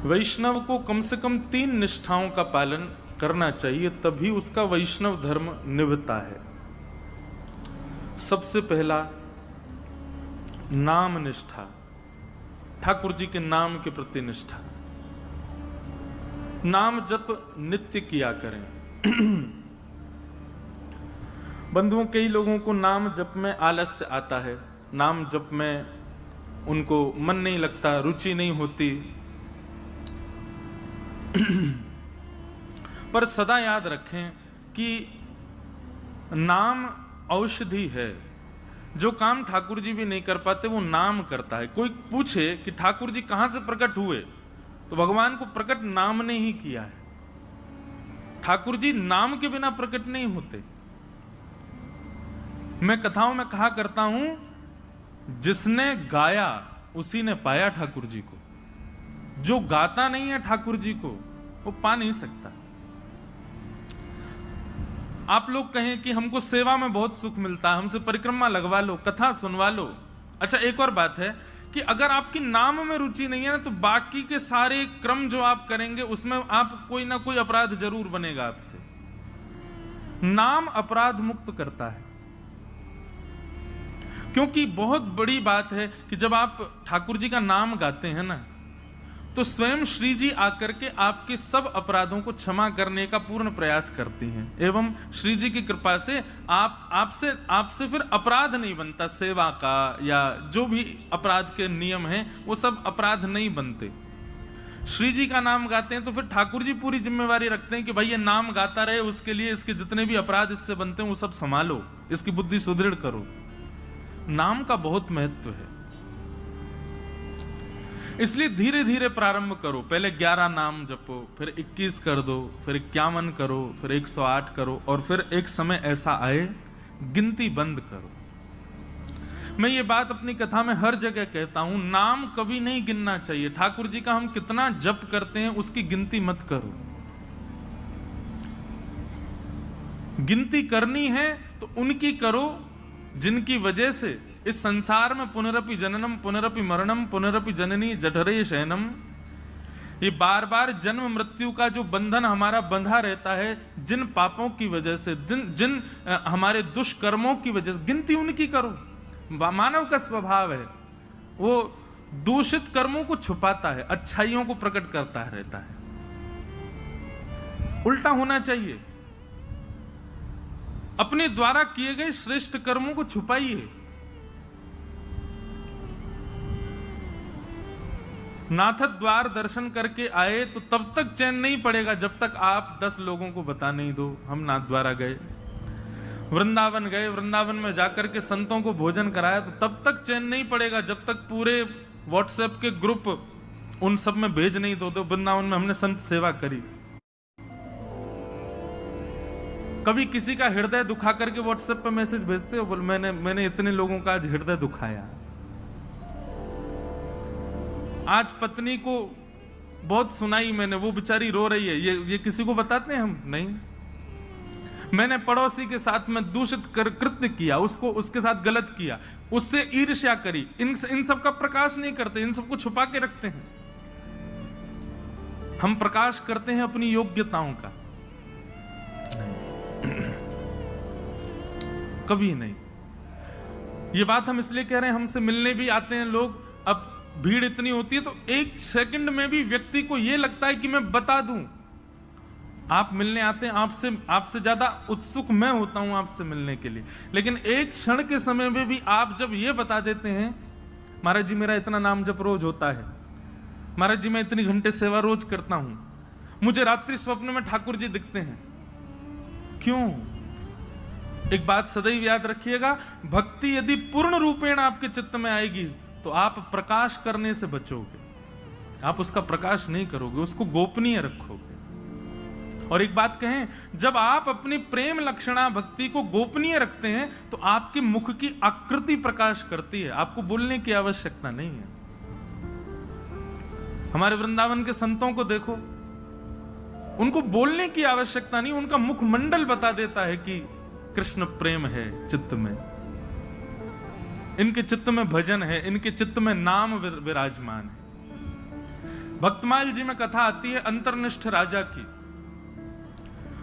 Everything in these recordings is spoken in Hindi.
वैष्णव को कम से कम 3 निष्ठाओं का पालन करना चाहिए, तभी उसका वैष्णव धर्म निभता है। सबसे पहला नाम निष्ठा, ठाकुर जी के नाम के प्रति निष्ठा। नाम जप नित्य किया करें। बंधुओं, कई लोगों को नाम जप में आलस्य आता है, नाम जप में उनको मन नहीं लगता, रुचि नहीं होती। पर सदा याद रखें कि नाम औषधि है। जो काम ठाकुर जी भी नहीं कर पाते वो नाम करता है। कोई पूछे कि ठाकुर जी कहां से प्रकट हुए, तो भगवान को प्रकट नाम ने ही किया है। ठाकुर जी नाम के बिना प्रकट नहीं होते। मैं कथाओं में कहा करता हूं, जिसने गाया उसी ने पाया ठाकुर जी को। जो गाता नहीं है ठाकुर जी को, वो पा नहीं सकता। आप लोग कहें कि हमको सेवा में बहुत सुख मिलता है, हमसे परिक्रमा लगवा लो, कथा सुनवा लो। अच्छा, एक और बात है कि अगर आपकी नाम में रुचि नहीं है ना, तो बाकी के सारे क्रम जो आप करेंगे उसमें आप कोई ना कोई अपराध जरूर बनेगा आपसे। नाम अपराध मुक्त करता है। क्योंकि बहुत बड़ी बात है कि जब आप ठाकुर जी का नाम गाते हैं ना, तो स्वयं श्री जी आकर के आपके सब अपराधों को क्षमा करने का पूर्ण प्रयास करती हैं। एवं श्री जी की कृपा से आपसे फिर अपराध नहीं बनता। सेवा का या जो भी अपराध के नियम हैं वो सब अपराध नहीं बनते। श्री जी का नाम गाते हैं तो फिर ठाकुर जी पूरी जिम्मेवारी रखते हैं कि भाई ये नाम गाता रहे, उसके लिए इसके जितने भी अपराध इससे बनते हैं वो सब संभालो, इसकी बुद्धि सुदृढ़ करो। नाम का बहुत महत्व है, इसलिए धीरे धीरे प्रारंभ करो। पहले 11 नाम जपो, फिर 21 कर दो, फिर 51 करो, फिर 108 करो, और फिर एक समय ऐसा आए गिनती बंद करो। मैं ये बात अपनी कथा में हर जगह कहता हूं, नाम कभी नहीं गिनना चाहिए। ठाकुर जी का हम कितना जप करते हैं उसकी गिनती मत करो। गिनती करनी है तो उनकी करो जिनकी वजह से इस संसार में पुनरपि जननम पुनरपि मरणम पुनरपि जननी जठरे शयनम, ये बार बार जन्म मृत्यु का जो बंधन हमारा बंधा रहता है, जिन पापों की वजह से, जिन हमारे दुष्कर्मों की वजह से, गिनती उनकी करो। मानव का स्वभाव है, वो दूषित कर्मों को छुपाता है, अच्छाइयों को प्रकट करता रहता है। उल्टा होना चाहिए। अपने द्वारा किए गए श्रेष्ठ कर्मों को छुपाइए। नाथ द्वार दर्शन करके आए तो तब तक चैन नहीं पड़ेगा जब तक आप 10 लोगों को बता नहीं दो हम नाथ द्वारा गए। वृंदावन गए, वृंदावन में जाकर के संतों को भोजन कराया तो तब तक चैन नहीं पड़ेगा जब तक पूरे व्हाट्सएप के ग्रुप उन सब में भेज नहीं दो वृंदावन में हमने संत सेवा करी। कभी किसी का हृदय दुखा करके व्हाट्सएप पे मैसेज भेजते हो, बोल मैंने इतने लोगों का आज हृदय दुखाया। आज पत्नी को बहुत सुनाई मैंने, वो बेचारी रो रही है, ये किसी को बताते हैं हम? नहीं। मैंने पड़ोसी के साथ में दूषित कृत्य किया, उसके साथ गलत किया, उससे ईर्ष्या करी। इन सब का प्रकाश नहीं करते, इन सबको छुपा के रखते हैं। हम प्रकाश करते हैं अपनी योग्यताओं का, कभी नहीं। ये बात हम इसलिए कह रहे हैं, हमसे मिलने भी आते हैं लोग, अब भीड़ इतनी होती है तो एक सेकंड में भी व्यक्ति को यह लगता है कि मैं बता दूं। आप मिलने आते हैं, आपसे ज्यादा उत्सुक मैं होता हूं आपसे मिलने के लिए, लेकिन एक क्षण के समय में भी आप जब ये बता देते हैं, महाराज जी मेरा इतना नाम जप रोज होता है, महाराज जी मैं इतनी घंटे सेवा रोज करता हूं, मुझे रात्रि स्वप्न में ठाकुर जी दिखते हैं। क्यों? एक बात सदैव याद रखिएगा, भक्ति यदि पूर्ण रूपेण आपके चित्त में आएगी तो आप प्रकाश करने से बचोगे। आप उसका प्रकाश नहीं करोगे, उसको गोपनीय रखोगे। और एक बात कहें, जब आप अपनी प्रेम लक्षणा भक्ति को गोपनीय रखते हैं तो आपके मुख की आकृति प्रकाश करती है, आपको बोलने की आवश्यकता नहीं है। हमारे वृंदावन के संतों को देखो, उनको बोलने की आवश्यकता नहीं, उनका मुखमंडल बता देता है कि कृष्ण प्रेम है चित्त में, इनके चित्त में भजन है, इनके चित्त में नाम विराजमान है। भक्तमाल जी में कथा आती है अंतर्निष्ठ राजा की,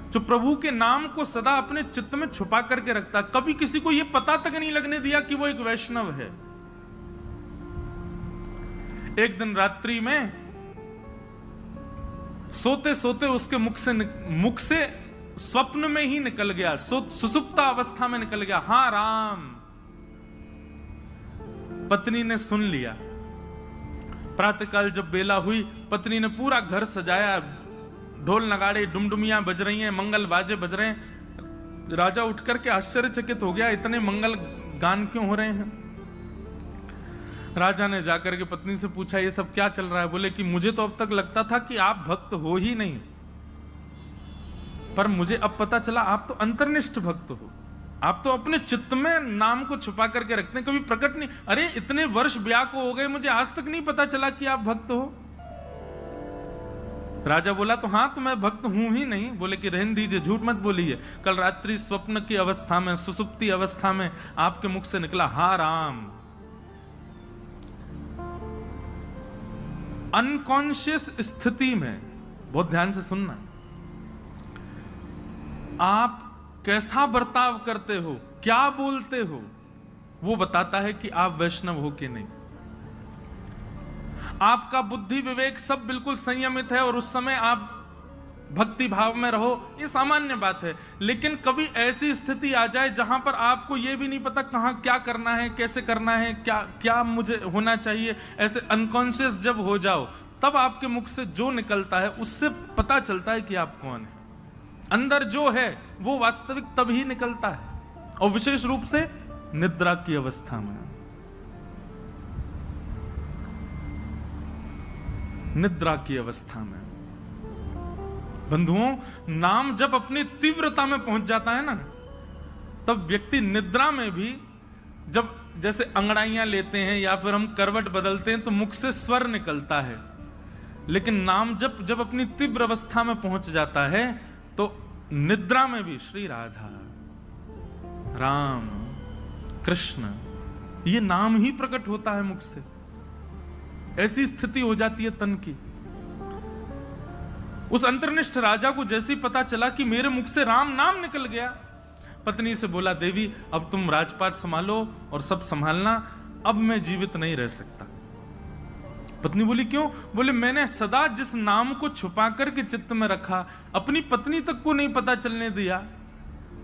जो प्रभु के नाम को सदा अपने चित्त में छुपा करके रखता, कभी किसी को यह पता तक नहीं लगने दिया कि वो एक वैष्णव है। एक दिन रात्रि में सोते सोते उसके मुख से स्वप्न में ही निकल गया, सुसुप्ता अवस्था में निकल गया, हाँ राम। पत्नी ने सुन लिया। प्रातःकाल जब बेला हुई, पत्नी ने पूरा घर सजाया, ढोल नगाड़े डुमडुमियां बज रही हैं, मंगल बाजे बज रहे हैं। राजा उठ करके आश्चर्यचकित हो गया, इतने मंगल गान क्यों हो रहे हैं। राजा ने जाकर के पत्नी से पूछा, ये सब क्या चल रहा है। बोले कि मुझे तो अब तक लगता था कि आप भक्त हो ही नहीं, पर मुझे अब पता चला आप तो अंतर्निष्ठ भक्त हो। आप तो अपने चित्त में नाम को छुपा करके रखते हैं, कभी प्रकट नहीं। अरे इतने वर्ष ब्याह को हो गए, मुझे आज तक नहीं पता चला कि आप भक्त हो। राजा बोला, तो हाँ, तो मैं भक्त हूं ही नहीं। बोले कि रहने दीजिए, झूठ मत बोलिए। कल रात्रि स्वप्न की अवस्था में, सुसुप्ति अवस्था में आपके मुख से निकला हा राम। अनकॉन्शियस स्थिति में, बहुत ध्यान से सुनना, आप कैसा बर्ताव करते हो, क्या बोलते हो, वो बताता है कि आप वैष्णव हो कि नहीं। आपका बुद्धि विवेक सब बिल्कुल संयमित है और उस समय आप भक्ति भाव में रहो, ये सामान्य बात है। लेकिन कभी ऐसी स्थिति आ जाए जहां पर आपको यह भी नहीं पता कहां क्या करना है, कैसे करना है, क्या क्या मुझे होना चाहिए, ऐसे अनकॉन्शियस जब हो जाओ, तब आपके मुख से जो निकलता है उससे पता चलता है कि आप कौन है। अंदर जो है वो वास्तविक तभी निकलता है, और विशेष रूप से निद्रा की अवस्था में। निद्रा की अवस्था में बंधुओं, नाम जब अपनी तीव्रता में पहुंच जाता है ना, तब व्यक्ति निद्रा में भी, जब जैसे अंगड़ाइयां लेते हैं या फिर हम करवट बदलते हैं तो मुख से स्वर निकलता है। लेकिन नाम जब अपनी तीव्र अवस्था में पहुंच जाता है तो निद्रा में भी श्री राधा, राम, कृष्ण, ये नाम ही प्रकट होता है मुख से। ऐसी स्थिति हो जाती है तन की। उस अंतर्निष्ठ राजा को जैसे ही पता चला कि मेरे मुख से राम नाम निकल गया, पत्नी से बोला, देवी अब तुम राजपाट संभालो और सब संभालना, अब मैं जीवित नहीं रह सकता। पत्नी बोली, क्यों? बोले, मैंने सदा जिस नाम को छुपा करके चित्त में रखा, अपनी पत्नी तक को नहीं पता चलने दिया,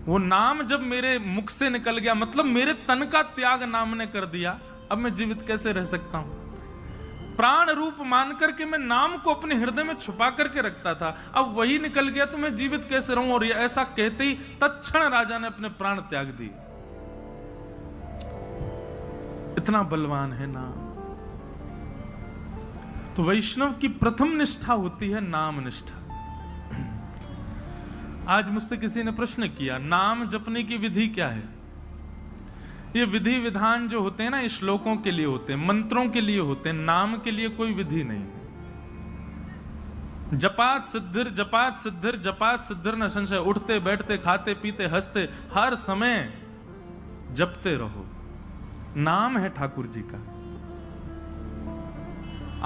वो नाम जब मेरे मुख से निकल गया, मतलब मेरे तन का त्याग नाम ने कर दिया, अब मैं जीवित कैसे रह सकता हूं। प्राण रूप मान करके मैं नाम को अपने हृदय में छुपा करके रखता था, अब वही निकल गया तो मैं जीवित कैसे रहूं। और ऐसा कहते ही तत्क्षण राजा ने अपने प्राण त्याग दिए। इतना बलवान है नाम। तो वैष्णव की प्रथम निष्ठा होती है नाम निष्ठा। आज मुझसे किसी ने प्रश्न किया, नाम जपने की विधि क्या है? ये विधि विधान जो होते हैं ना, ये श्लोकों के लिए होते हैं, मंत्रों के लिए होते हैं, नाम के लिए कोई विधि नहीं है। जपात सिद्धिर, जपात सिद्धिर, जपात सिद्धिर न संशय। उठते बैठते खाते पीते हंसते हर समय जपते रहो। नाम है ठाकुर जी का।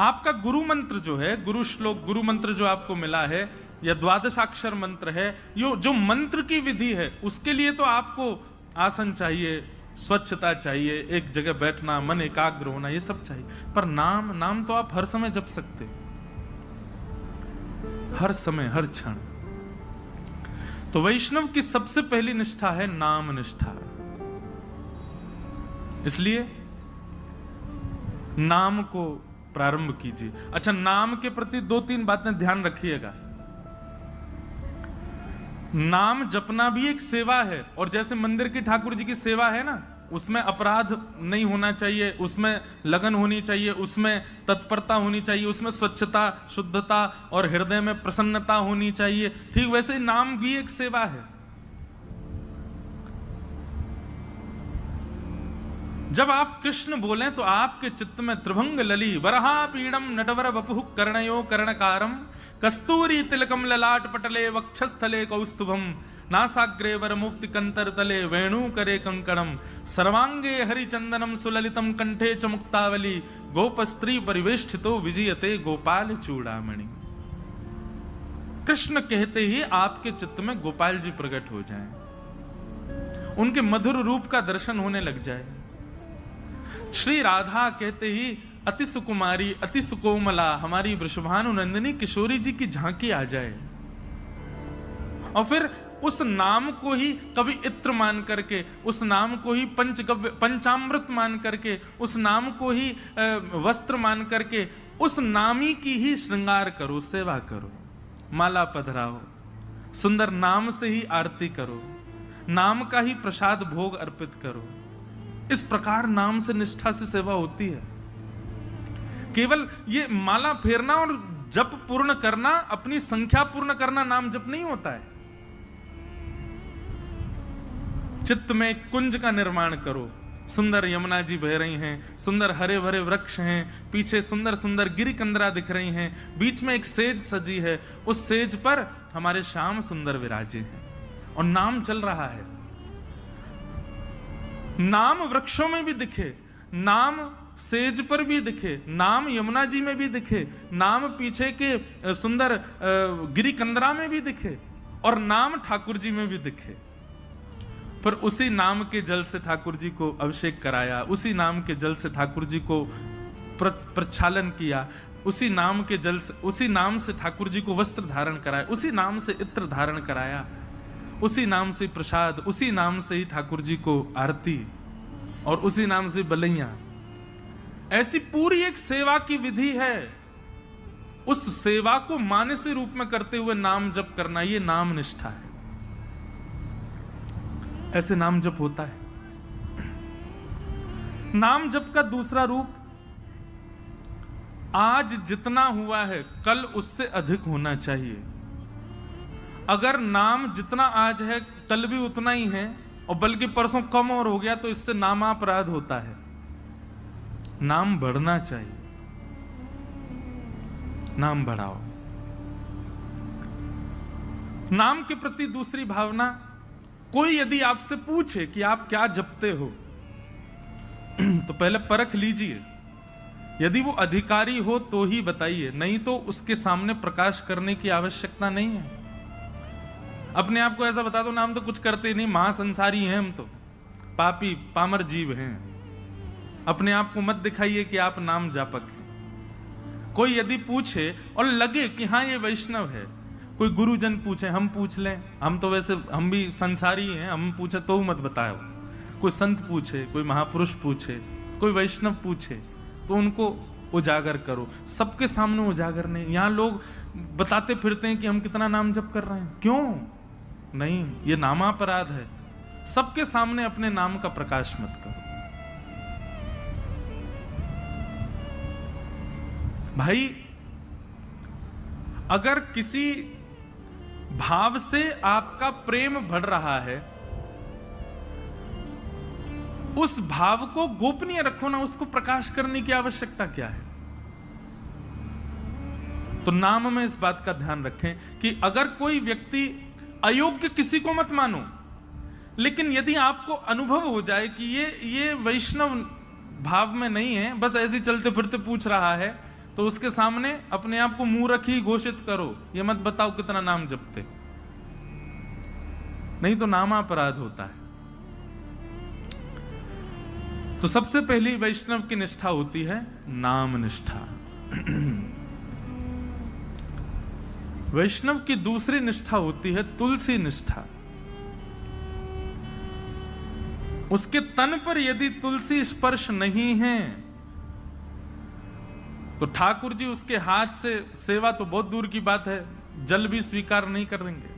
आपका गुरु मंत्र जो है, गुरु श्लोक, गुरु मंत्र जो आपको मिला है, या द्वादशाक्षर मंत्र है, यो जो मंत्र की विधि है, उसके लिए तो आपको आसन चाहिए, स्वच्छता चाहिए, एक जगह बैठना, मन एकाग्र होना, ये सब चाहिए। पर नाम तो आप हर समय जप सकते हो, हर समय, हर क्षण। तो वैष्णव की सबसे पहली निष्ठा है नाम निष्ठा। इसलिए नाम को प्रारंभ कीजिए। अच्छा, नाम के प्रति 2-3 बातें ध्यान रखिएगा। नाम जपना भी एक सेवा है, और जैसे मंदिर की ठाकुर जी की सेवा है ना, उसमें अपराध नहीं होना चाहिए, उसमें लगन होनी चाहिए, उसमें तत्परता होनी चाहिए, उसमें स्वच्छता, शुद्धता और हृदय में प्रसन्नता होनी चाहिए। ठीक वैसे ही नाम भी एक सेवा है। जब आप कृष्ण बोलें तो आपके चित्त में त्रिभंग लली वरहा पीड़म नटवर वपुः कर्णयो कर्णकारम कस्तूरी तिलकम ललाट पटले वक्षस्थले कौस्तुभम नासाग्रे वर मुक्ति कंतर तले वेणु करे कंकणम सर्वांगे हरिचंदनम सुललितम कंठे च मुक्तावली गोप स्त्री परिवेष्टितो विजयते गोपाल चूड़ामणि। कृष्ण कहते ही आपके चित्त में गोपाल जी प्रकट हो जाएं, उनके मधुर रूप का दर्शन होने लग जाए। श्री राधा कहते ही अति सुकुमारी अति सुकोमला हमारी वृषभानु नंदिनी किशोरी जी की झांकी आ जाए, और फिर उस नाम को ही कभी इत्र मान करके, उस नाम को ही पंचगव्य पंचामृत मान करके, उस नाम को ही वस्त्र मान करके, उस नामी की ही श्रृंगार करो, सेवा करो, माला पधराओ, सुंदर नाम से ही आरती करो, नाम का ही प्रसाद भोग अर्पित करो। इस प्रकार नाम से निष्ठा से सेवा होती है। केवल ये माला फेरना और जप पूर्ण करना, अपनी संख्या पूर्ण करना नाम जप नहीं होता है। चित्त में कुंज का निर्माण करो, सुंदर यमुना जी बह रही हैं, सुंदर हरे भरे वृक्ष हैं, पीछे सुंदर सुंदर गिरी कंदरा दिख रही हैं, बीच में एक सेज सजी है, उस सेज पर हमारे श्याम सुंदर विराजे हैं और नाम चल रहा है। नाम वृक्षों में भी दिखे, नाम सेज पर भी दिखे, नाम यमुना जी में भी दिखे, नाम पीछे के सुंदर गिरी कंदरा में भी दिखे, और नाम ठाकुर जी में भी दिखे। पर उसी नाम के जल से ठाकुर जी को अभिषेक कराया, उसी नाम के जल से ठाकुर जी को प्रक्षालन किया, उसी नाम के जल से, उसी नाम से ठाकुर जी को वस्त्र धारण कराया, उसी नाम से इत्र धारण कराया, उसी नाम से प्रसाद, उसी नाम से ही ठाकुर जी को आरती, और उसी नाम से बलैया। ऐसी पूरी एक सेवा की विधि है। उस सेवा को मानसी रूप में करते हुए नाम जप करना, ये नाम निष्ठा है। ऐसे नाम जप होता है। नाम जप का दूसरा रूप, आज जितना हुआ है कल उससे अधिक होना चाहिए। अगर नाम जितना आज है कल भी उतना ही है, और बल्कि परसों कम और हो गया, तो इससे नामापराध होता है। नाम बढ़ना चाहिए, नाम बढ़ाओ। नाम के प्रति दूसरी भावना, कोई यदि आपसे पूछे कि आप क्या जपते हो, तो पहले परख लीजिए। यदि वो अधिकारी हो तो ही बताइए, नहीं तो उसके सामने प्रकाश करने की आवश्यकता नहीं है। अपने आप को ऐसा बता दो, नाम तो कुछ करते नहीं, महासंसारी हैं हम, तो पापी पामर जीव हैं। अपने आप को मत दिखाइए कि आप नाम जापक हैं। कोई यदि पूछे और लगे कि हाँ ये वैष्णव है, कोई गुरुजन पूछे, हम पूछ लें, हम तो वैसे हम भी संसारी हैं, हम पूछे तो मत बताओ। कोई संत पूछे, कोई महापुरुष पूछे, कोई वैष्णव पूछे, तो उनको उजागर करो। सबके सामने उजागर नहीं। यहाँ लोग बताते फिरते हैं कि हम कितना नाम जप कर रहे हैं, क्यों नहीं, ये नामापराध है। सबके सामने अपने नाम का प्रकाश मत करो। भाई, अगर किसी भाव से आपका प्रेम बढ़ रहा है, उस भाव को गोपनीय रखो ना, उसको प्रकाश करने की आवश्यकता क्या है। तो नाम में इस बात का ध्यान रखें कि अगर कोई व्यक्ति अयोग्य, किसी को मत मानो, लेकिन यदि आपको अनुभव हो जाए कि ये वैष्णव भाव में नहीं है, बस ऐसे ही चलते फिरते पूछ रहा है, तो उसके सामने अपने आप को मूर्ख ही घोषित करो। ये मत बताओ कितना नाम जपते, नहीं तो नामापराध होता है। तो सबसे पहली वैष्णव की निष्ठा होती है नाम निष्ठा। वैष्णव की दूसरी निष्ठा होती है तुलसी निष्ठा। उसके तन पर यदि तुलसी स्पर्श नहीं है, तो ठाकुर जी उसके हाथ से सेवा तो बहुत दूर की बात है, जल भी स्वीकार नहीं करेंगे।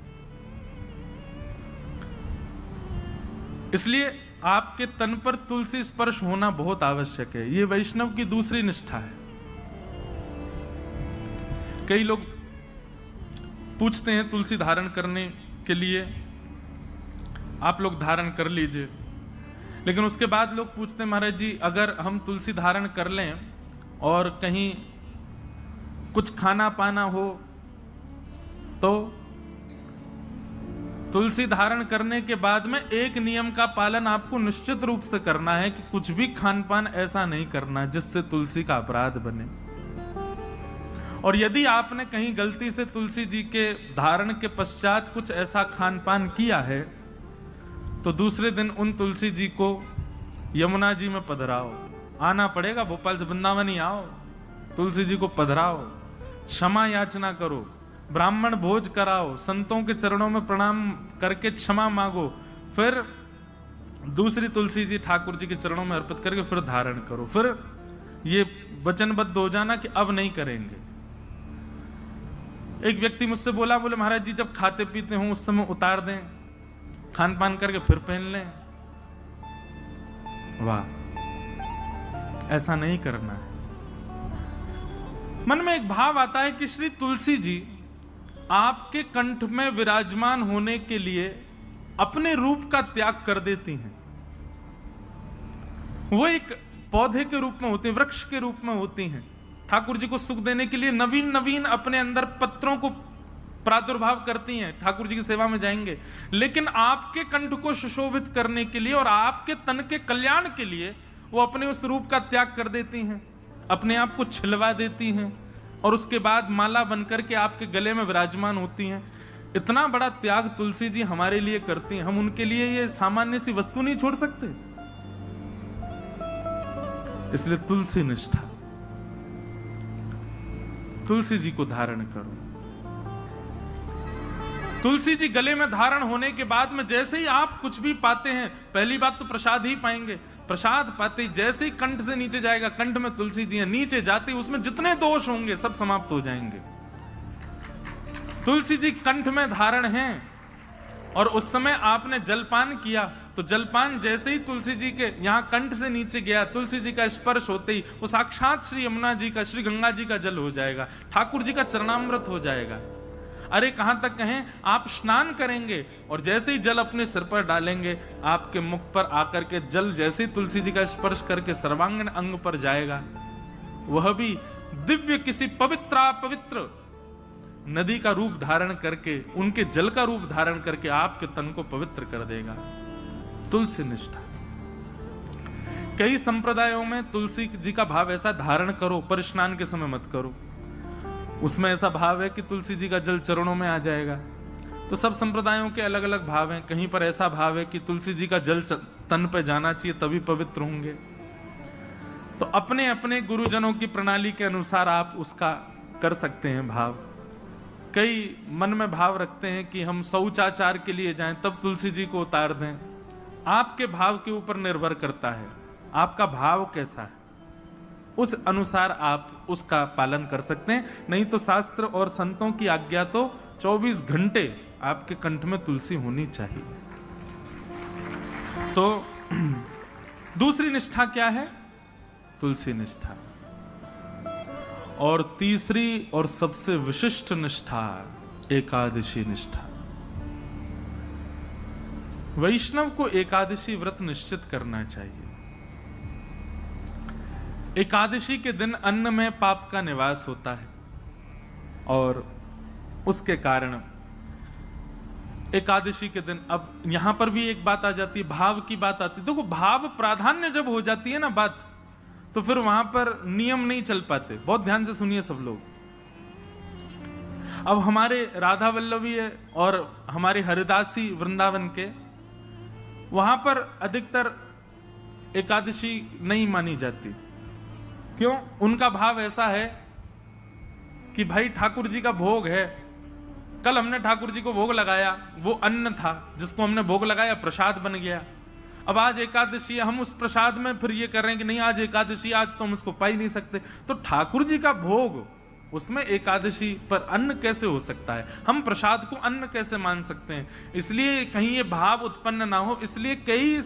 इसलिए आपके तन पर तुलसी स्पर्श होना बहुत आवश्यक है। यह वैष्णव की दूसरी निष्ठा है। कई लोग पूछते हैं तुलसी धारण करने के लिए, आप लोग धारण कर लीजिए, लेकिन उसके बाद लोग पूछते हैं महाराज जी अगर हम तुलसी धारण कर लें और कहीं कुछ खाना पाना हो तो तुलसी धारण करने के बाद में एक नियम का पालन आपको निश्चित रूप से करना है कि कुछ भी खान पान ऐसा नहीं करना जिससे तुलसी का अपराध बने। और यदि आपने कहीं गलती से तुलसी जी के धारण के पश्चात कुछ ऐसा खान पान किया है तो दूसरे दिन उन तुलसी जी को यमुना जी में पधराओ, आना पड़ेगा, भोपाल से वृंदावन ही आओ, तुलसी जी को पधराओ, क्षमा याचना करो, ब्राह्मण भोज कराओ, संतों के चरणों में प्रणाम करके क्षमा मांगो, फिर दूसरी तुलसी जी ठाकुर जी के चरणों में अर्पित करके फिर धारण करो, फिर ये वचनबद्ध हो जाना कि अब नहीं करेंगे। एक व्यक्ति मुझसे बोला, बोले महाराज जी जब खाते पीते हो उस समय उतार दें, खान पान करके फिर पहन लें। वाह, ऐसा नहीं करना है। मन में एक भाव आता है कि श्री तुलसी जी आपके कंठ में विराजमान होने के लिए अपने रूप का त्याग कर देती हैं। वो एक पौधे के रूप में होती हैं, वृक्ष के रूप में होती हैं, ठाकुर जी को सुख देने के लिए नवीन नवीन अपने अंदर पत्रों को प्रादुर्भाव करती हैं, ठाकुर जी की सेवा में जाएंगे। लेकिन आपके कंठ को सुशोभित करने के लिए और आपके तन के कल्याण के लिए वो अपने उस रूप का त्याग कर देती हैं, अपने आप को छिलवा देती हैं और उसके बाद माला बनकर के आपके गले में विराजमान होती हैं। इतना बड़ा त्याग तुलसी जी हमारे लिए करती हैं, हम उनके लिए ये सामान्य सी वस्तु नहीं छोड़ सकते। इसलिए तुलसी निष्ठा, तुलसी जी को धारण करो। तुलसी जी गले में धारण होने के बाद में जैसे ही आप कुछ भी पाते हैं, पहली बात तो प्रसाद ही पाएंगे, प्रसाद पाते ही जैसे ही कंठ से नीचे जाएगा, कंठ में तुलसी जी है, नीचे जाते ही उसमें जितने दोष होंगे सब समाप्त हो जाएंगे। तुलसी जी कंठ में धारण हैं और उस समय आपने जलपान किया तो जलपान जैसे ही तुलसी जी के यहां कंठ से नीचे गया, तुलसी जी का स्पर्श होते ही वो साक्षात श्री यमुना जी का, श्री गंगा जी का जल हो जाएगा, ठाकुर जी का चरणामृत हो जाएगा। अरे कहां तक कहें, आप स्नान करेंगे और जैसे ही जल अपने सिर पर डालेंगे, आपके मुख पर आकर के जल जैसे ही तुलसी जी का स्पर्श करके सर्वांगीण अंग पर जाएगा, वह भी दिव्य किसी पवित्र नदी का रूप धारण करके, उनके जल का रूप धारण करके आपके तन को पवित्र कर देगा। तुलसी निष्ठा। कई संप्रदायों में तुलसी जी का भाव ऐसा, धारण करो पर स्नान के समय मत करो। उसमें ऐसा भाव है कि तुलसी जी का जल चरणों में आ जाएगा। तो सब संप्रदायों के अलग अलग भाव हैं। कहीं पर ऐसा भाव है कि तुलसी जी का जल तन पे जाना चाहिए तभी पवित्र होंगे। तो अपने अपने गुरुजनों की प्रणाली के अनुसार आप उसका कर सकते हैं भाव। कई मन में भाव रखते हैं कि हम शौचाचार के लिए जाएं तब तुलसी जी को उतार दें। आपके भाव के ऊपर निर्भर करता है, आपका भाव कैसा है, उस अनुसार आप उसका पालन कर सकते हैं। नहीं तो शास्त्र और संतों की आज्ञा तो 24 घंटे आपके कंठ में तुलसी होनी चाहिए। तो दूसरी निष्ठा क्या है? तुलसी निष्ठा। और तीसरी और सबसे विशिष्ट निष्ठा एकादशी निष्ठा। वैष्णव को एकादशी व्रत निश्चित करना चाहिए। एकादशी के दिन अन्न में पाप का निवास होता है और उसके कारण एकादशी के दिन, अब यहां पर भी एक बात आ जाती है, भाव की बात आती है। देखो, भाव प्राधान्य जब हो जाती है ना बात, तो फिर वहां पर नियम नहीं चल पाते। बहुत ध्यान से सुनिए सब लोग। अब हमारे राधा वल्लभी है और हमारे हरिदासी वृंदावन के, वहां पर अधिकतर एकादशी नहीं मानी जाती। क्यों? उनका भाव ऐसा है कि भाई ठाकुर जी का भोग है, कल हमने ठाकुर जी को भोग लगाया, वो अन्न था जिसको हमने भोग लगाया, प्रसाद बन गया। अब आज एकादशी है, हम उस प्रसाद में फिर ये कर रहे हैं कि नहीं आज एकादशी, आज तो हम उसको पा ही नहीं सकते। तो ठाकुर जी का भोग, उसमें एकादशी पर अन्न कैसे हो सकता है? हम प्रसाद को अन्न कैसे मान सकते हैं? इसलिए कहीं ये भाव उत्पन्न ना हो, इसलिए कई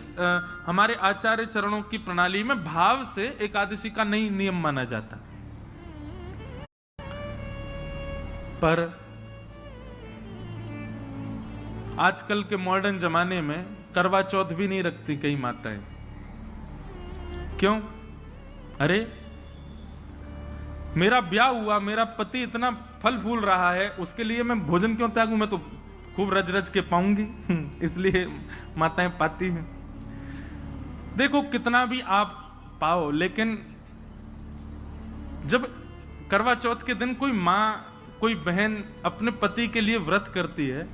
हमारे आचार्य चरणों की प्रणाली में भाव से एकादशी का नहीं नियम माना जाता। पर आजकल के मॉडर्न जमाने में करवा चौथ भी नहीं रखती कई माताएं। क्यों? अरे मेरा ब्याह हुआ, मेरा पति इतना फल फूल रहा है, उसके लिए मैं भोजन क्यों त्यागूं? मैं तो खूब रज रज के पाऊंगी। इसलिए माताएं पाती हैं। देखो कितना भी आप पाओ, लेकिन जब करवा चौथ के दिन कोई मां, कोई बहन अपने पति के लिए व्रत करती है,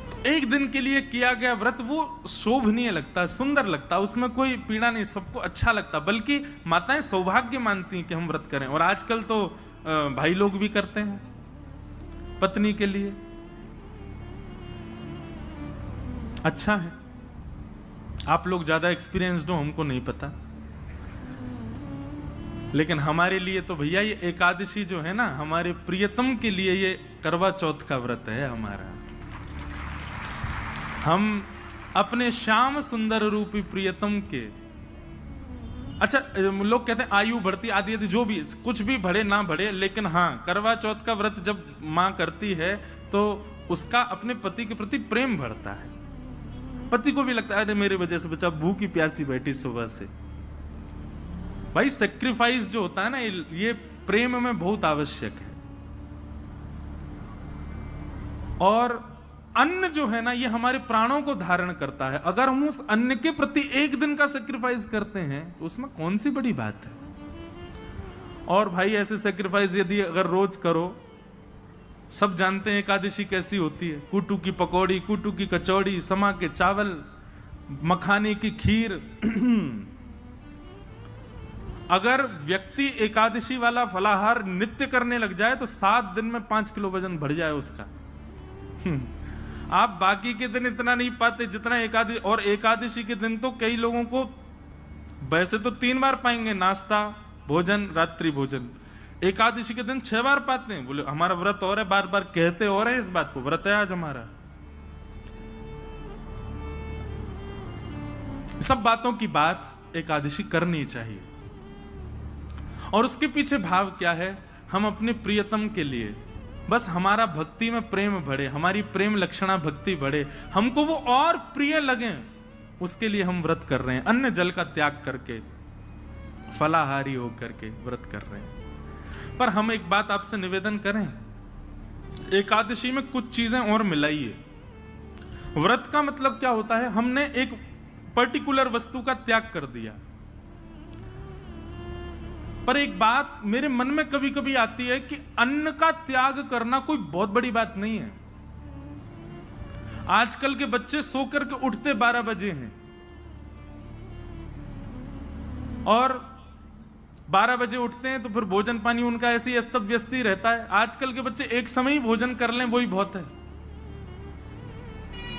तो एक दिन के लिए किया गया व्रत वो शोभनीय लगता, सुंदर लगता, उसमें कोई पीड़ा नहीं, सबको अच्छा लगता। बल्कि माताएं सौभाग्य मानती हैं कि हम व्रत करें। और आजकल तो भाई लोग भी करते हैं पत्नी के लिए। अच्छा है, आप लोग ज्यादा एक्सपीरियंस्ड हो, हमको नहीं पता। लेकिन हमारे लिए तो भैया ये एकादशी जो है ना, हमारे प्रियतम के लिए ये करवा चौथ का व्रत है हमारा। हम अपने श्याम सुंदर रूपी प्रियतम के, अच्छा लोग कहते हैं आयु बढ़ती आदि आदि, जो भी कुछ भी बढ़े ना बढ़े, लेकिन हाँ करवा चौथ का व्रत जब मां करती है तो उसका अपने पति के प्रति प्रेम बढ़ता है। पति को भी लगता है अरे मेरे वजह से बच्चा भूखी प्यासी बैठी सुबह से। भाई सेक्रीफाइस जो होता है ना, ये प्रेम में बहुत आवश्यक है। और अन्न जो है ना, ये हमारे प्राणों को धारण करता है। अगर हम उस अन्न के प्रति एक दिन का सेक्रीफाइस करते हैं तो उसमें कौन सी बड़ी बात है। और भाई ऐसे सेक्रीफाइस यदि अगर रोज करो, सब जानते हैं एकादशी कैसी होती है। कुटू की पकौड़ी, कुटू की कचौड़ी, समा के चावल, मखाने की खीर। अगर व्यक्ति एकादशी वाला फलाहार नित्य करने लग जाए तो 7 दिन में 5 किलो वजन बढ़ जाए उसका। आप बाकी के दिन इतना नहीं पाते जितना एकादशी। और एकादशी के दिन तो कई लोगों को वैसे तो 3 बार पाएंगे, नाश्ता, भोजन, रात्रि भोजन। एकादशी के दिन 6 बार पाते हैं। बोले हमारा व्रत और है, बार बार कहते और है इस बात को, व्रत है आज हमारा। सब बातों की बात एकादशी करनी चाहिए। और उसके पीछे भाव क्या है? हम अपने प्रियतम के लिए, बस हमारा भक्ति में प्रेम बढ़े, हमारी प्रेम लक्षणा भक्ति बढ़े, हमको वो और प्रिय लगे, उसके लिए हम व्रत कर रहे हैं। अन्न जल का त्याग करके, फलाहारी होकर के व्रत कर रहे हैं। पर हम एक बात आपसे निवेदन करें, एकादशी में कुछ चीजें और मिलाइए। व्रत का मतलब क्या होता है? हमने एक पर्टिकुलर वस्तु का त्याग कर दिया। पर एक बात मेरे मन में कभी कभी आती है कि अन्न का त्याग करना कोई बहुत बड़ी बात नहीं है। आजकल के बच्चे सो करके उठते 12 बजे हैं और 12 बजे उठते हैं तो फिर भोजन पानी उनका ऐसे ही अस्त व्यस्त ही रहता है। आजकल के बच्चे एक समय ही भोजन कर लें वही बहुत है।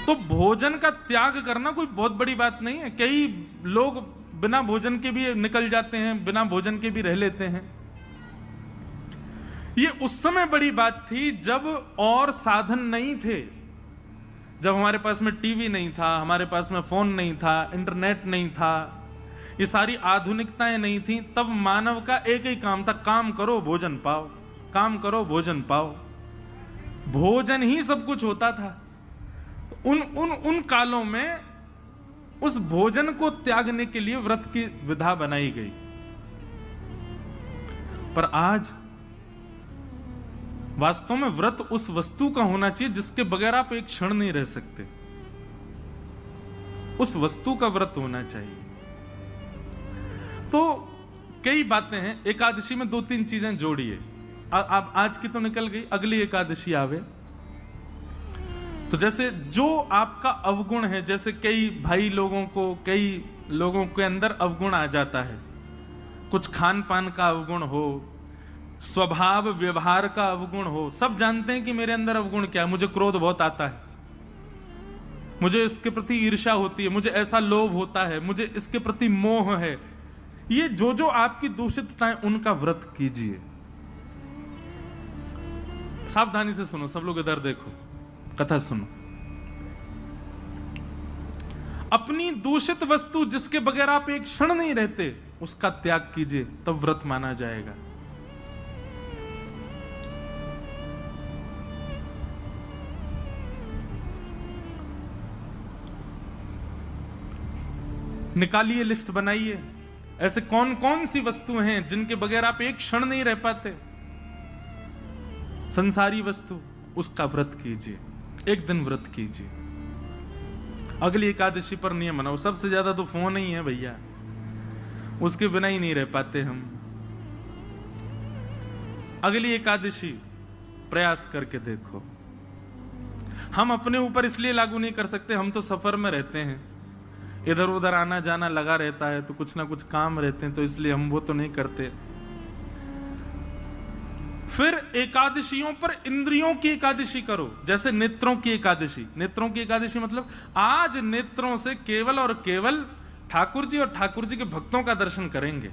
तो भोजन का त्याग करना कोई बहुत बड़ी बात नहीं है। कई लोग बिना भोजन के भी निकल जाते हैं, बिना भोजन के भी रह लेते हैं। ये उस समय बड़ी बात थी जब और साधन नहीं थे, जब हमारे पास में टीवी नहीं था, हमारे पास में फोन नहीं था, इंटरनेट नहीं था, ये सारी आधुनिकताएं नहीं थी। तब मानव का एक ही काम था, काम करो भोजन पाओ, काम करो भोजन पाओ। भोजन ही सब कुछ होता था। उन कालों में उस भोजन को त्यागने के लिए व्रत की विधा बनाई गई। पर आज वास्तव में व्रत उस वस्तु का होना चाहिए जिसके बगैर आप एक क्षण नहीं रह सकते। उस वस्तु का व्रत होना चाहिए। तो कई बातें हैं। एकादशी में 2-3 चीजें जोड़िए। अब आज की तो निकल गई, अगली एकादशी आवे तो जैसे जो आपका अवगुण है, जैसे कई भाई लोगों को, कई लोगों के अंदर अवगुण आ जाता है। कुछ खान पान का अवगुण हो, स्वभाव व्यवहार का अवगुण हो। सब जानते हैं कि मेरे अंदर अवगुण क्या है। मुझे क्रोध बहुत आता है, मुझे इसके प्रति ईर्ष्या होती है, मुझे ऐसा लोभ होता है, मुझे इसके प्रति मोह है। ये जो जो आपकी दूषितताएं, उनका व्रत कीजिए। सावधानी से सुनो, सब लोग इधर देखो, कथा सुनो। अपनी दूषित वस्तु जिसके बगैर आप एक क्षण नहीं रहते, उसका त्याग कीजिए, तब व्रत माना जाएगा। निकालिए, लिस्ट बनाइए, ऐसे कौन कौन सी वस्तुएं हैं जिनके बगैर आप एक क्षण नहीं रह पाते। संसारी वस्तु, उसका व्रत कीजिए, एक दिन व्रत कीजिए। अगली एकादशी पर नियम बनाओ। सबसे ज्यादा तो फोन ही है भैया, उसके बिना ही नहीं रह पाते हम। अगली एकादशी प्रयास करके देखो। हम अपने ऊपर इसलिए लागू नहीं कर सकते, हम तो सफर में रहते हैं, इधर उधर आना जाना लगा रहता है, तो कुछ ना कुछ काम रहते हैं, तो इसलिए हम वो तो नहीं करते। फिर एकादशियों पर इंद्रियों की एकादशी करो, जैसे नेत्रों की एकादशी। नेत्रों की एकादशी मतलब आज नेत्रों से केवल और केवल ठाकुर जी और ठाकुर जी के भक्तों का दर्शन करेंगे।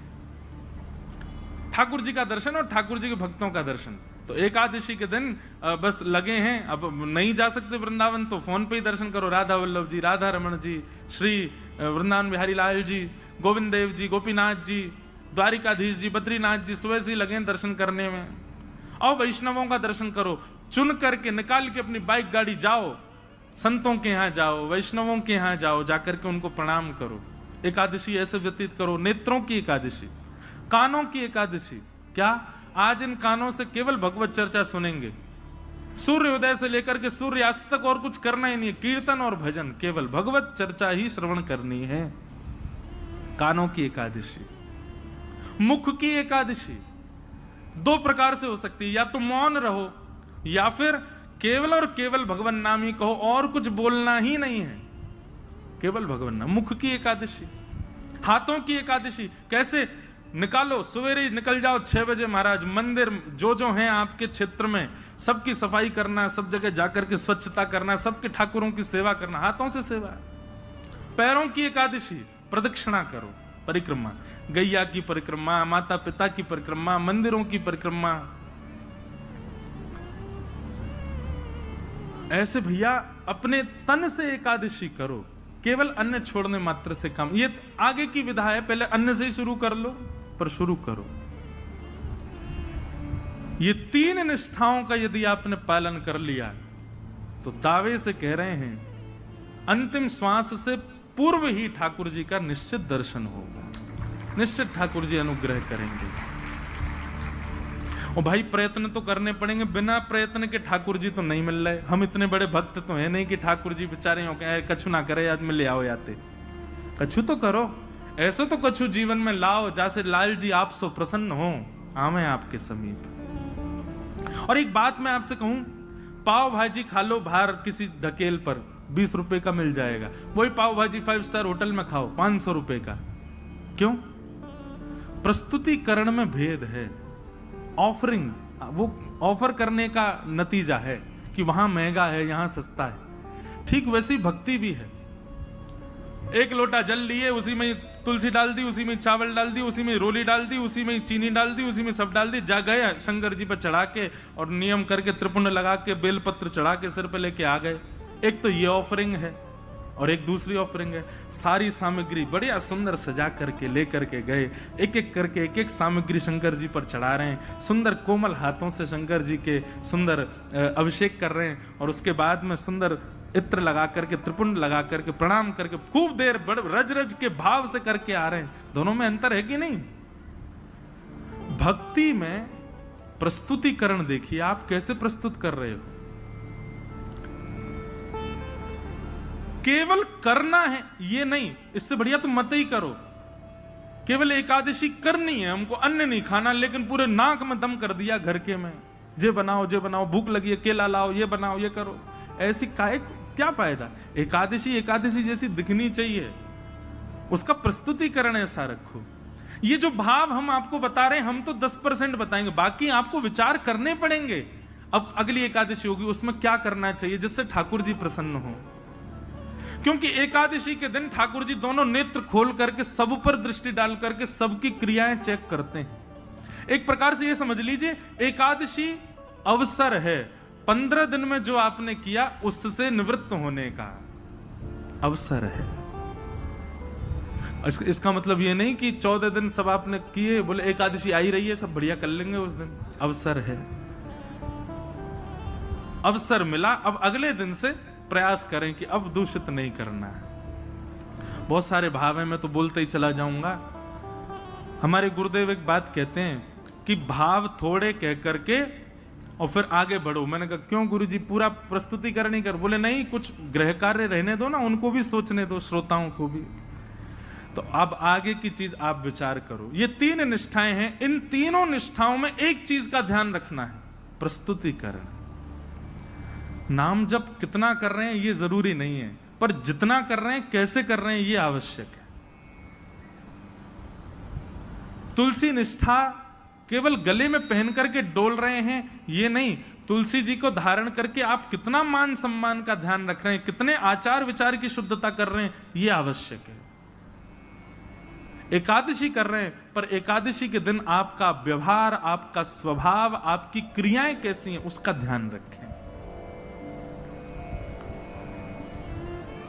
ठाकुर जी का दर्शन और ठाकुर जी के भक्तों का दर्शन। तो एकादशी के दिन बस लगे हैं, अब नहीं जा सकते वृंदावन तो फोन पे ही दर्शन करो। राधा वल्लभ जी, राधा रमन जी, श्री वृंदावन बिहारी लाल जी, गोविंद देव जी, गोपीनाथ जी, द्वारिकाधीश जी, बद्रीनाथ जी, सुबह से लगे दर्शन करने में। और वैष्णवों का दर्शन करो, चुन करके निकाल के अपनी बाइक गाड़ी जाओ, संतों के यहाँ जाओ, वैष्णवों के यहाँ जाओ, जाकर के उनको प्रणाम करो। एकादशी ऐसे व्यतीत करो। नेत्रों की एकादशी, कानों की एकादशी। क्या आज इन कानों से केवल भगवत चर्चा सुनेंगे, सूर्योदय से लेकर के सूर्यास्त तक और कुछ करना ही नहीं है। कीर्तन और भजन, केवल भगवत चर्चा ही श्रवण करनी है। कानों की एकादशी। मुख की एकादशी दो प्रकार से हो सकती है, या तो मौन रहो या फिर केवल और केवल भगवान नाम ही कहो, और कुछ बोलना ही नहीं है, केवल भगवान नाम। मुख की एकादशी। हाथों की एकादशी कैसे निकालो, सवेरे निकल जाओ 6 बजे महाराज, मंदिर जो हैं आपके क्षेत्र में सबकी सफाई करना, सब जगह जाकर के स्वच्छता करना, सबके ठाकुरों की सेवा करना, हाथों से सेवा। पैरों की एकादशी, प्रदक्षिणा करो, परिक्रमा, गैया की परिक्रमा, माता पिता की परिक्रमा, मंदिरों की परिक्रमा। ऐसे भैया अपने तन से एकादशी करो, केवल अन्न छोड़ने मात्र से काम। ये आगे की विधा है, पहले अन्न से ही शुरू कर लो, पर शुरू करो। ये 3 निष्ठाओं का यदि आपने पालन कर लिया तो दावे से कह रहे हैं अंतिम श्वास से पूर्व ही ठाकुर जी का निश्चित दर्शन होगा, निश्चित ठाकुर जी अनुग्रह करेंगे। और भाई प्रयत्न तो करने पड़ेंगे, बिना प्रयत्न के ठाकुर जी तो नहीं मिल रहे। हम इतने बड़े भक्त तो है नहीं कि ठाकुर जी बेचारे हो कहे कछु ना करे, आदमी ले आओ याते। कछु तो करो, ऐसे तो कछु जीवन में लाओ जैसे लाल जी आप सो प्रसन्न हो, आवे आपके समीप। और एक बात मैं आपसे कहूं, पाव भाजी खा लो बाहर किसी ढकेल पर, 20 रुपए का मिल जाएगा। वही पाव भाजी 5 स्टार होटल में खाओ 500 रुपए का। क्यों? प्रस्तुतिकरण में भेद है। ऑफरिंग, वो ऑफर करने का नतीजा है कि वहां महंगा है, यहां सस्ता है। ठीक वैसी भक्ति भी है। एक लोटा जल लिए, उसी में तुलसी डाल दी, उसी में चावल डाल दी, उसी में रोली डाल दी, उसी में चीनी डाल दी, उसी में सब डाल दी, जा गए शंकर जी पर चढ़ा के और नियम करके त्रिपुंड लगा के बेलपत्र चढ़ा के सिर पे लेके आ गए। एक तो ये ऑफरिंग है और एक दूसरी ऑफरिंग है, सारी सामग्री बढ़िया सुंदर सजा करके लेकर के गए, एक एक करके एक एक सामग्री शंकर जी पर चढ़ा रहे हैं, सुंदर कोमल हाथों से शंकर जी के सुंदर अभिषेक कर रहे हैं, और उसके बाद में सुंदर इत्र लगा करके त्रिपुंड लगा करके प्रणाम करके खूब देर रज रज के भाव से करके आ रहे हैं। दोनों में अंतर है कि नहीं? भक्ति में प्रस्तुतिकरण देखिए, आप कैसे प्रस्तुत कर रहे हो। केवल करना है ये नहीं, इससे बढ़िया तुम मत ही करो। केवल एकादशी करनी है, हमको अन्न नहीं खाना, लेकिन पूरे नाक में दम कर दिया घर के में, जे बनाओ भूख लगी है, केला लाओ, ये बनाओ, ये करो। ऐसी काहे, क्या फायदा? एकादशी एकादशी जैसी दिखनी चाहिए, उसका प्रस्तुतिकरण ऐसा रखो। ये जो भाव हम आपको बता रहे हैं, हम तो 10% बताएंगे, बाकी आपको विचार करने पड़ेंगे। अब अगली एकादशी होगी, उसमें क्या करना चाहिए जिससे ठाकुर जी प्रसन्न हो। क्योंकि एकादशी के दिन ठाकुर जी दोनों नेत्र खोल करके सब पर दृष्टि डाल करके सबकी क्रियाएं चेक करते हैं। एक प्रकार से ये समझ लीजिए, एकादशी अवसर है, 15 दिन में जो आपने किया उससे निवृत्त होने का अवसर है। इसका मतलब ये नहीं कि 14 दिन सब आपने किए, बोले एकादशी आई रही है सब बढ़िया कर लेंगे उस दिन। अवसर है, अवसर मिला, अब अगले दिन से प्रयास करें कि अब दूषित नहीं करना है। बहुत सारे भाव हैं, मैं तो बोलते ही चला जाऊंगा। हमारे गुरुदेव एक बात कहते हैं कि भाव थोड़े कह करके और फिर आगे बढ़ो। मैंने कहा क्यों गुरुजी, पूरा प्रस्तुतिकरण नहीं कर? बोले नहीं, कुछ गृह कार्य रहने दो ना, उनको भी सोचने दो, श्रोताओं को भी। तो अब आगे की चीज आप विचार करो। ये 3 निष्ठाएं हैं, इन तीनों निष्ठाओं में एक चीज का ध्यान रखना है, प्रस्तुतिकरण। नाम जप कितना कर रहे हैं ये जरूरी नहीं है, पर जितना कर रहे हैं कैसे कर रहे हैं ये आवश्यक है। तुलसी निष्ठा केवल गले में पहन करके डोल रहे हैं ये नहीं, तुलसी जी को धारण करके आप कितना मान सम्मान का ध्यान रख रहे हैं, कितने आचार विचार की शुद्धता कर रहे हैं ये आवश्यक है। एकादशी कर रहे हैं, पर एकादशी के दिन आपका व्यवहार, आपका स्वभाव, आपकी क्रियाएं कैसी हैं उसका ध्यान रखें।